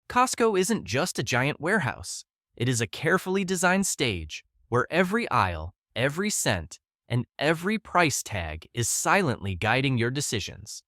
Costco isn't just a giant warehouse. It is a carefully designed stage where every aisle, every cent, and every price tag is silently guiding your decisions.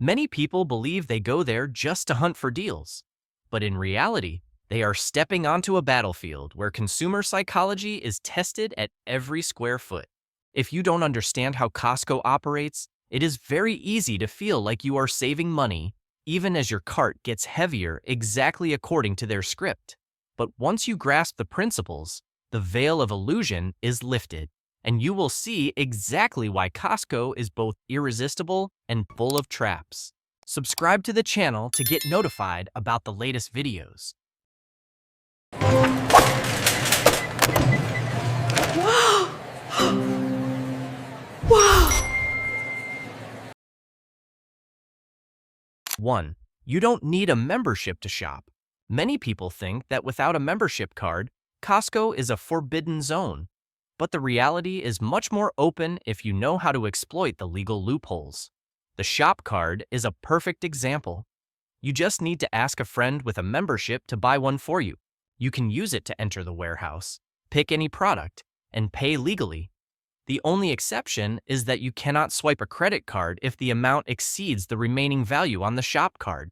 Many people believe they go there just to hunt for deals, but in reality, they are stepping onto a battlefield where consumer psychology is tested at every square foot. If you don't understand how Costco operates, it is very easy to feel like you are saving money, even as your cart gets heavier exactly according to their script. But once you grasp the principles, the veil of illusion is lifted, and you will see exactly why Costco is both irresistible and full of traps. Subscribe to the channel to get notified about the latest videos. Wow! Wow! 1. You don't need a membership to shop. Many people think that without a membership card, Costco is a forbidden zone. But the reality is much more open if you know how to exploit the legal loopholes. The shop card is a perfect example. You just need to ask a friend with a membership to buy one for you. You can use it to enter the warehouse, pick any product, and pay legally. The only exception is that you cannot swipe a credit card if the amount exceeds the remaining value on the shop card.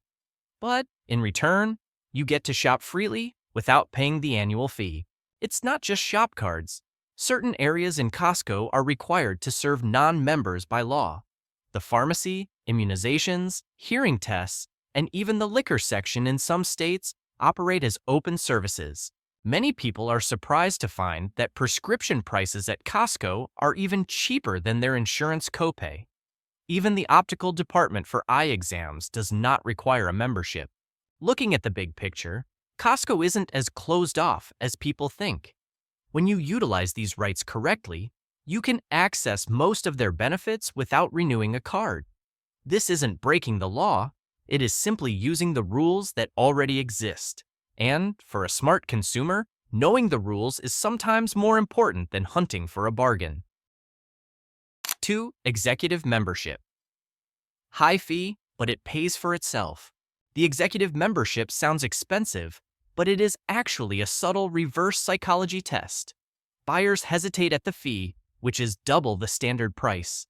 But in return, you get to shop freely without paying the annual fee. It's not just shop cards. Certain areas in Costco are required to serve non-members by law. The pharmacy, immunizations, hearing tests, and even the liquor section in some states operate as open services. Many people are surprised to find that prescription prices at Costco are even cheaper than their insurance copay. Even the optical department for eye exams does not require a membership. Looking at the big picture, Costco isn't as closed off as people think. When you utilize these rights correctly, you can access most of their benefits without renewing a card. This isn't breaking the law, it is simply using the rules that already exist. And, for a smart consumer, knowing the rules is sometimes more important than hunting for a bargain. 2. Executive membership. High fee, but it pays for itself. The executive membership sounds expensive, but it is actually a subtle reverse psychology test. Buyers hesitate at the fee, which is double the standard price.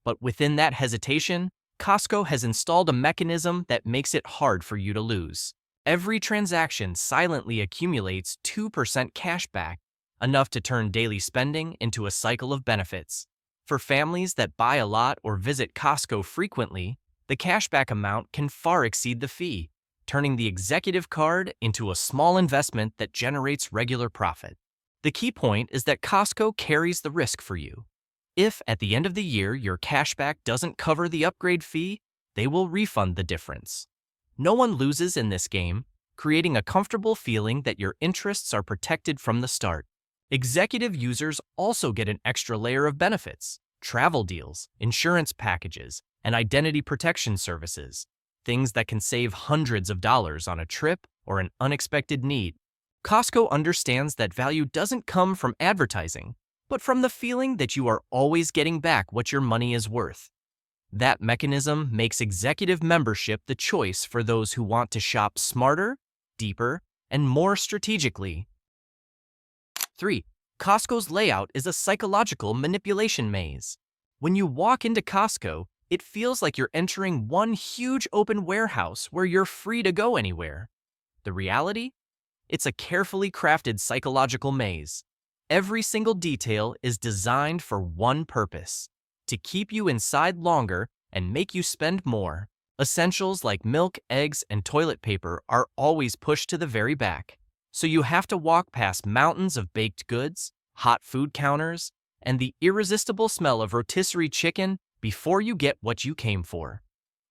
But within that hesitation, Costco has installed a mechanism that makes it hard for you to lose. Every transaction silently accumulates 2% cash back, enough to turn daily spending into a cycle of benefits. For families that buy a lot or visit Costco frequently, the cashback amount can far exceed the fee, turning the executive card into a small investment that generates regular profit. The key point is that Costco carries the risk for you. If at the end of the year your cashback doesn't cover the upgrade fee, they will refund the difference. No one loses in this game, creating a comfortable feeling that your interests are protected from the start. Executive users also get an extra layer of benefits: travel deals, insurance packages, and identity protection services, things that can save hundreds of dollars on a trip or an unexpected need. Costco understands that value doesn't come from advertising, but from the feeling that you are always getting back what your money is worth. That mechanism makes executive membership the choice for those who want to shop smarter, deeper, and more strategically. 3. Costco's layout is a psychological manipulation maze. When you walk into Costco, it feels like you're entering one huge open warehouse where you're free to go anywhere. The reality? It's a carefully crafted psychological maze. Every single detail is designed for one purpose: to keep you inside longer and make you spend more. Essentials like milk, eggs, and toilet paper are always pushed to the very back, so you have to walk past mountains of baked goods, hot food counters, and the irresistible smell of rotisserie chicken before you get what you came for.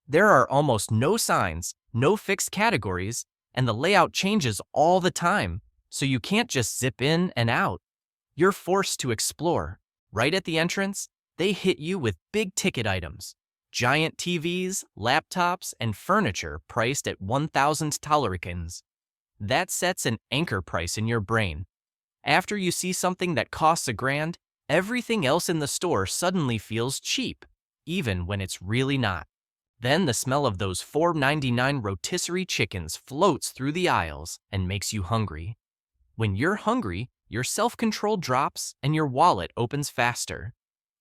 There are almost no signs, no fixed categories, and the layout changes all the time, so you can't just zip in and out. You're forced to explore. Right at the entrance, they hit you with big-ticket items: giant TVs, laptops, and furniture priced at 1,000 Talarikans. That sets an anchor price in your brain. After you see something that costs $1,000, everything else in the store suddenly feels cheap, even when it's really not. Then the smell of those $4.99 rotisserie chickens floats through the aisles and makes you hungry. When you're hungry, your self-control drops and your wallet opens faster.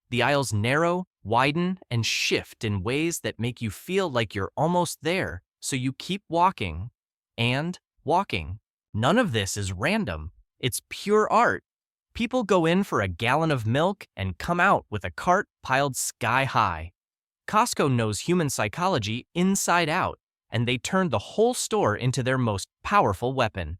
The aisles narrow, widen, and shift in ways that make you feel like you're almost there, so you keep walking and walking. None of this is random. It's pure art. People go in for a gallon of milk and come out with a cart piled sky high. Costco knows human psychology inside out, and they turn the whole store into their most powerful weapon.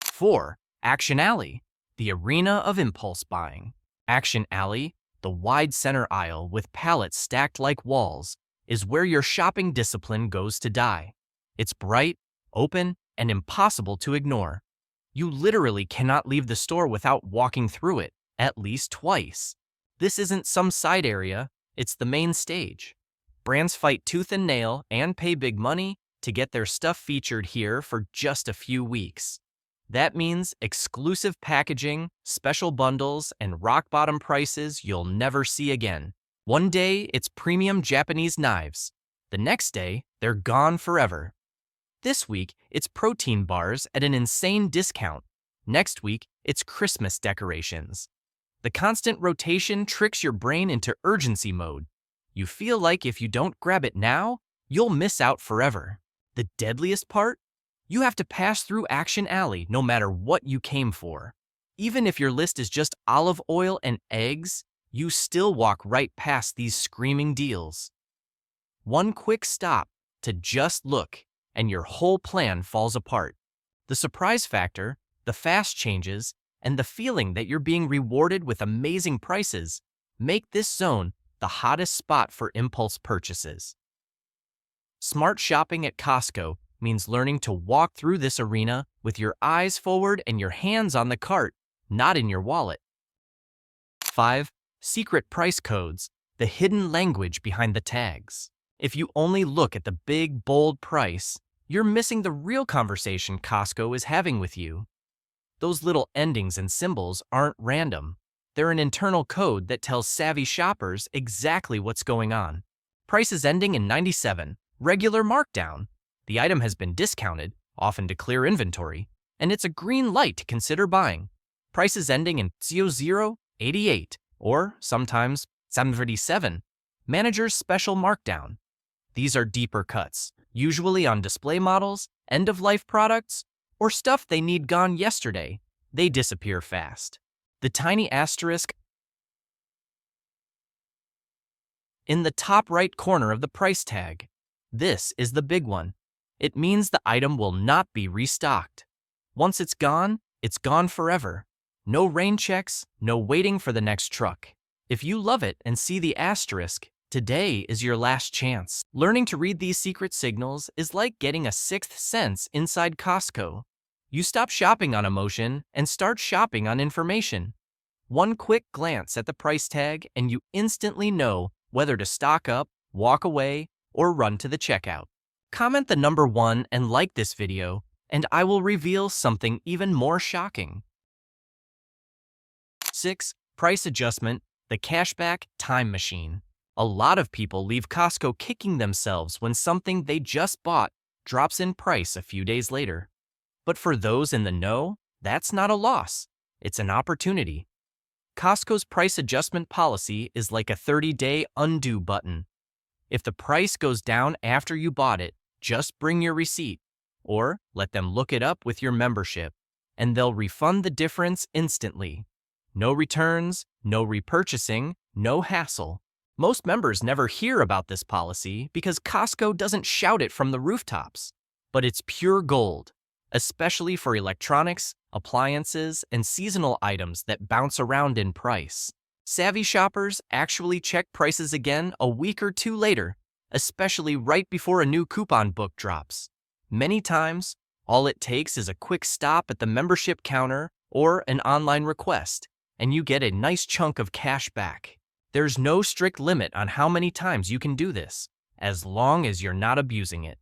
4. Action Alley, the arena of impulse buying. Action Alley, the wide center aisle with pallets stacked like walls, is where your shopping discipline goes to die. It's bright, open, and impossible to ignore. You literally cannot leave the store without walking through it, at least twice. This isn't some side area, it's the main stage. Brands fight tooth and nail and pay big money to get their stuff featured here for just a few weeks. That means exclusive packaging, special bundles, and rock-bottom prices you'll never see again. One day, it's premium Japanese knives. The next day, they're gone forever. This week, it's protein bars at an insane discount. Next week, it's Christmas decorations. The constant rotation tricks your brain into urgency mode. You feel like if you don't grab it now, you'll miss out forever. The deadliest part? You have to pass through Action Alley no matter what you came for. Even if your list is just olive oil and eggs, you still walk right past these screaming deals. One quick stop to just look, and your whole plan falls apart. The surprise factor, the fast changes, and the feeling that you're being rewarded with amazing prices make this zone the hottest spot for impulse purchases. Smart shopping at Costco means learning to walk through this arena with your eyes forward and your hands on the cart, not in your wallet. 5. Secret price codes, the hidden language behind the tags. If you only look at the big, bold price, you're missing the real conversation Costco is having with you. Those little endings and symbols aren't random. They're an internal code that tells savvy shoppers exactly what's going on. Prices ending in 97, regular markdown. The item has been discounted, often to clear inventory, and it's a green light to consider buying. Prices ending in 00, 88, or sometimes 737, manager's special markdown. These are deeper cuts, usually on display models, end-of-life products, or stuff they need gone yesterday. They disappear fast. The tiny asterisk in the top right corner of the price tag. This is the big one. It means the item will not be restocked. Once it's gone forever. No rain checks, no waiting for the next truck. If you love it and see the asterisk, today is your last chance. Learning to read these secret signals is like getting a sixth sense inside Costco. You stop shopping on emotion and start shopping on information. One quick glance at the price tag and you instantly know whether to stock up, walk away, or run to the checkout. Comment the number 1 and like this video, and I will reveal something even more shocking. 6. Price adjustment, the cashback time machine. A lot of people leave Costco kicking themselves when something they just bought drops in price a few days later. But for those in the know, that's not a loss. It's an opportunity. Costco's price adjustment policy is like a 30-day undo button. If the price goes down after you bought it, just bring your receipt, or let them look it up with your membership, and they'll refund the difference instantly. No returns, no repurchasing, no hassle. Most members never hear about this policy because Costco doesn't shout it from the rooftops. But it's pure gold, especially for electronics, appliances, and seasonal items that bounce around in price. Savvy shoppers actually check prices again a week or two later, especially right before a new coupon book drops. Many times, all it takes is a quick stop at the membership counter or an online request, and you get a nice chunk of cash back. There's no strict limit on how many times you can do this, as long as you're not abusing it.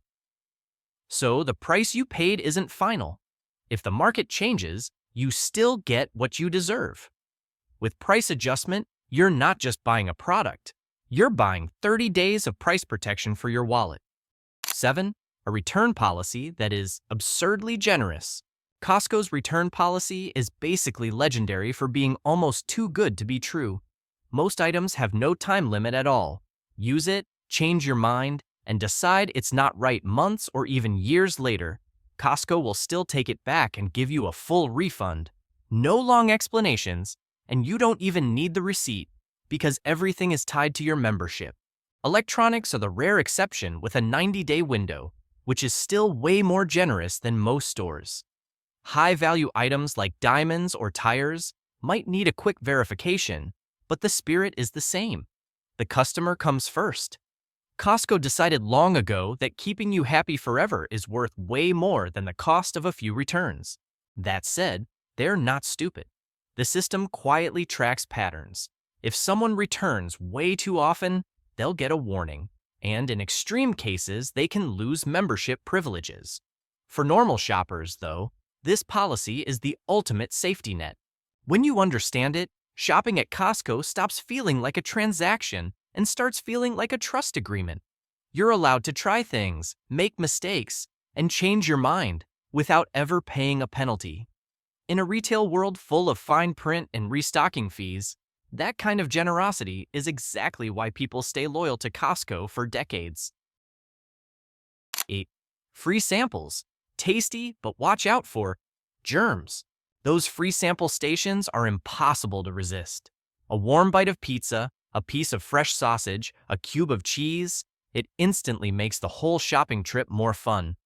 So the price you paid isn't final. If the market changes, you still get what you deserve. With price adjustment, you're not just buying a product, You're buying 30 days of price protection for your wallet. 7. A return policy that is absurdly generous. Costco's return policy is basically legendary for being almost too good to be true. Most items have no time limit at all. Use it, change your mind, and decide it's not right months or even years later. Costco will still take it back and give you a full refund. No long explanations, and you don't even need the receipt because everything is tied to your membership. Electronics are the rare exception with a 90-day window, which is still way more generous than most stores. High-value items like diamonds or tires might need a quick verification, but the spirit is the same. The customer comes first. Costco decided long ago that keeping you happy forever is worth way more than the cost of a few returns. That said, they're not stupid. The system quietly tracks patterns. If someone returns way too often, they'll get a warning, and in extreme cases, they can lose membership privileges. For normal shoppers, though, this policy is the ultimate safety net. When you understand it, shopping at Costco stops feeling like a transaction and starts feeling like a trust agreement. You're allowed to try things, make mistakes, and change your mind without ever paying a penalty. In a retail world full of fine print and restocking fees, that kind of generosity is exactly why people stay loyal to Costco for decades. 8. Free samples. Tasty, but watch out for germs. Those free sample stations are impossible to resist. A warm bite of pizza, a piece of fresh sausage, a cube of cheese, it instantly makes the whole shopping trip more fun.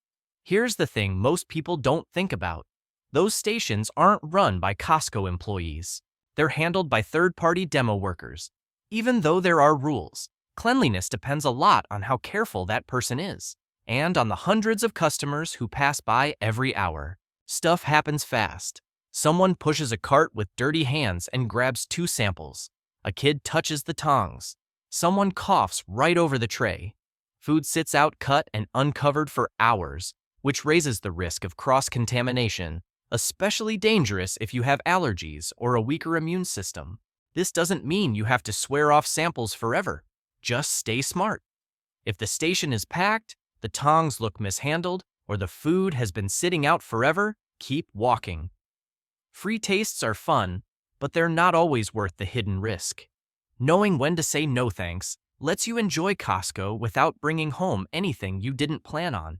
Here's the thing most people don't think about. Those stations aren't run by Costco employees. They're handled by third-party demo workers. Even though there are rules, cleanliness depends a lot on how careful that person is, and on the hundreds of customers who pass by every hour. Stuff happens fast. Someone pushes a cart with dirty hands and grabs 2 samples. A kid touches the tongs. Someone coughs right over the tray. Food sits out cut and uncovered for hours, which raises the risk of cross-contamination, especially dangerous if you have allergies or a weaker immune system. This doesn't mean you have to swear off samples forever. Just stay smart. If the station is packed, the tongs look mishandled, or the food has been sitting out forever, keep walking. Free tastes are fun, but they're not always worth the hidden risk. Knowing when to say no thanks lets you enjoy Costco without bringing home anything you didn't plan on.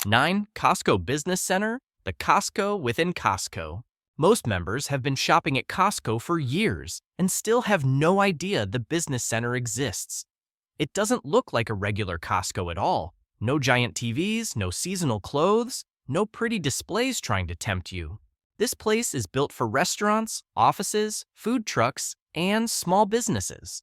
9. Costco Business Center, the Costco within Costco. Most members have been shopping at Costco for years and still have no idea the Business Center exists. It doesn't look like a regular Costco at all. No giant TVs, no seasonal clothes, no pretty displays trying to tempt you. This place is built for restaurants, offices, food trucks, and small businesses.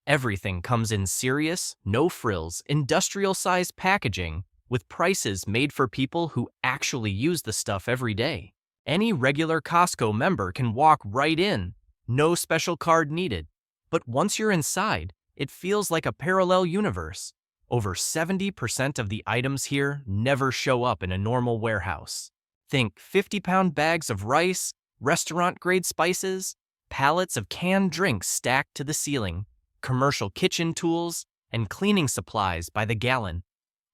Everything comes in serious, no-frills, industrial-sized packaging with prices made for people who actually use the stuff every day. Any regular Costco member can walk right in, no special card needed. But once you're inside, it feels like a parallel universe. Over 70% of the items here never show up in a normal warehouse. Think 50-pound bags of rice, restaurant-grade spices, pallets of canned drinks stacked to the ceiling, commercial kitchen tools, and cleaning supplies by the gallon.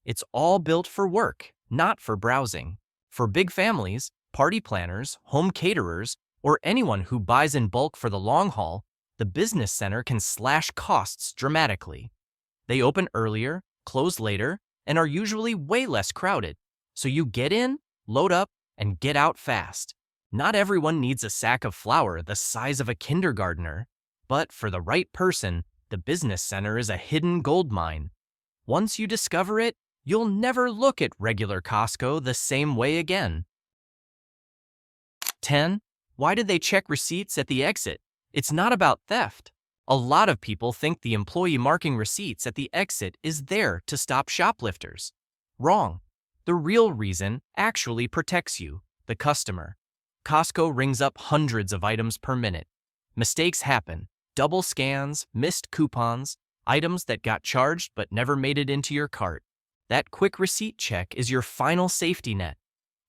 It's all built for work, not for browsing. For big families, party planners, home caterers, or anyone who buys in bulk for the long haul, the business center can slash costs dramatically. They open earlier, close later, and are usually way less crowded, so you get in, load up, and get out fast. Not everyone needs a sack of flour the size of a kindergartner, but for the right person, the business center is a hidden gold mine. Once you discover it, you'll never look at regular Costco the same way again. 10. Why did they check receipts at the exit? It's not about theft. A lot of people think the employee marking receipts at the exit is there to stop shoplifters. Wrong. The real reason actually protects you, the customer. Costco rings up hundreds of items per minute. Mistakes happen. Double scans, missed coupons, items that got charged but never made it into your cart. That quick receipt check is your final safety net.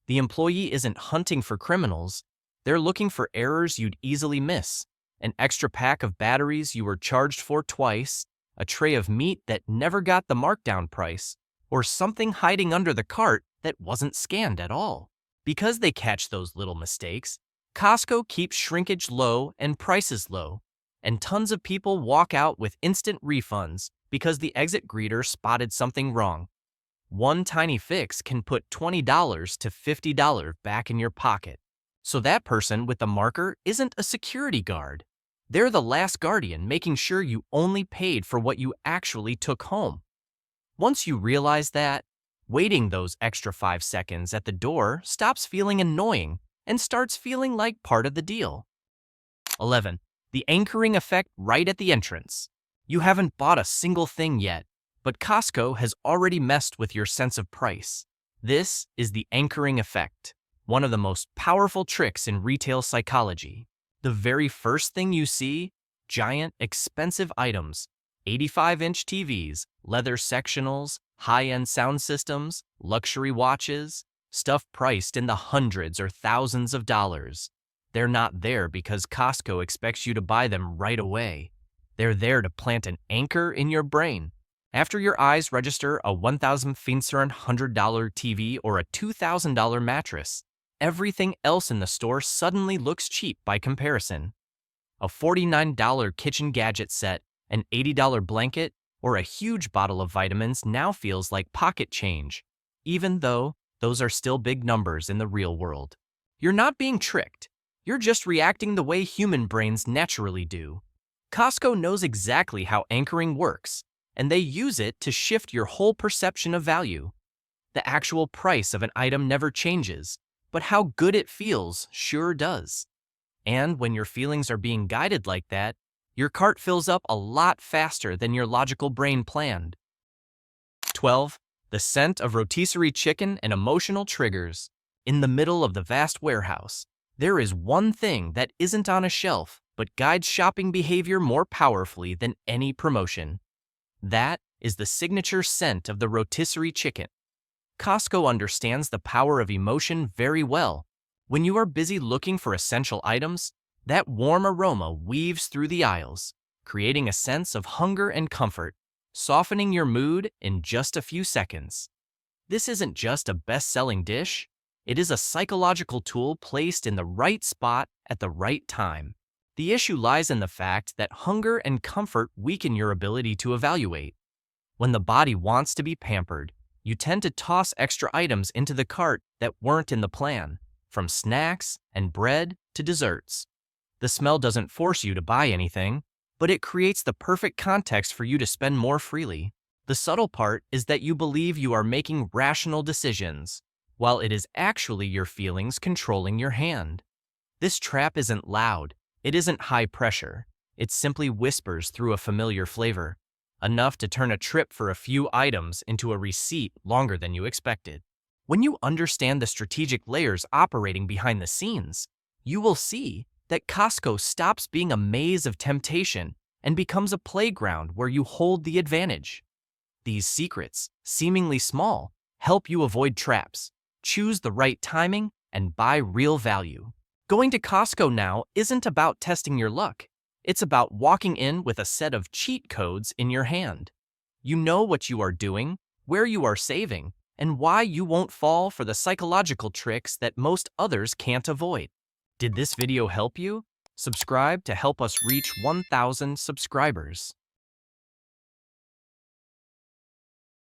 The employee isn't hunting for criminals. They're looking for errors you'd easily miss. An extra pack of batteries you were charged for twice, a tray of meat that never got the markdown price, or something hiding under the cart that wasn't scanned at all. Because they catch those little mistakes, Costco keeps shrinkage low and prices low, and tons of people walk out with instant refunds because the exit greeter spotted something wrong. One tiny fix can put $20 to $50 back in your pocket. So that person with the marker isn't a security guard. They're the last guardian making sure you only paid for what you actually took home. Once you realize that, waiting those extra 5 seconds at the door stops feeling annoying and starts feeling like part of the deal. 11. The anchoring effect right at the entrance. You haven't bought a single thing yet, but Costco has already messed with your sense of price. This is the anchoring effect, one of the most powerful tricks in retail psychology. The very first thing you see, giant, expensive items, 85-inch TVs, leather sectionals, high-end sound systems, luxury watches, stuff priced in the hundreds or thousands of dollars. They're not there because Costco expects you to buy them right away. They're there to plant an anchor in your brain. After your eyes register a $1,500 TV or a $2,000 mattress, everything else in the store suddenly looks cheap by comparison. A $49 kitchen gadget set, an $80 blanket, or a huge bottle of vitamins now feels like pocket change, even though those are still big numbers in the real world. You're not being tricked. You're just reacting the way human brains naturally do. Costco knows exactly how anchoring works, and they use it to shift your whole perception of value. The actual price of an item never changes, but how good it feels sure does. And when your feelings are being guided like that, your cart fills up a lot faster than your logical brain planned. 12. The scent of rotisserie chicken and emotional triggers. In the middle of the vast warehouse, there is one thing that isn't on a shelf but guides shopping behavior more powerfully than any promotion. That is the signature scent of the rotisserie chicken. Costco understands the power of emotion very well. When you are busy looking for essential items, that warm aroma weaves through the aisles, creating a sense of hunger and comfort, softening your mood in just a few seconds. This isn't just a best-selling dish, it is a psychological tool placed in the right spot at the right time. The issue lies in the fact that hunger and comfort weaken your ability to evaluate. When the body wants to be pampered, you tend to toss extra items into the cart that weren't in the plan, from snacks and bread to desserts. The smell doesn't force you to buy anything, but it creates the perfect context for you to spend more freely. The subtle part is that you believe you are making rational decisions, while it is actually your feelings controlling your hand. This trap isn't loud, it isn't high pressure, it simply whispers through a familiar flavor, enough to turn a trip for a few items into a receipt longer than you expected. When you understand the strategic layers operating behind the scenes, you will see that Costco stops being a maze of temptation and becomes a playground where you hold the advantage. These secrets, seemingly small, help you avoid traps, choose the right timing, and buy real value. Going to Costco now isn't about testing your luck. It's about walking in with a set of cheat codes in your hand. You know what you are doing, where you are saving, and why you won't fall for the psychological tricks that most others can't avoid. Did this video help you? Subscribe to help us reach 1,000 subscribers.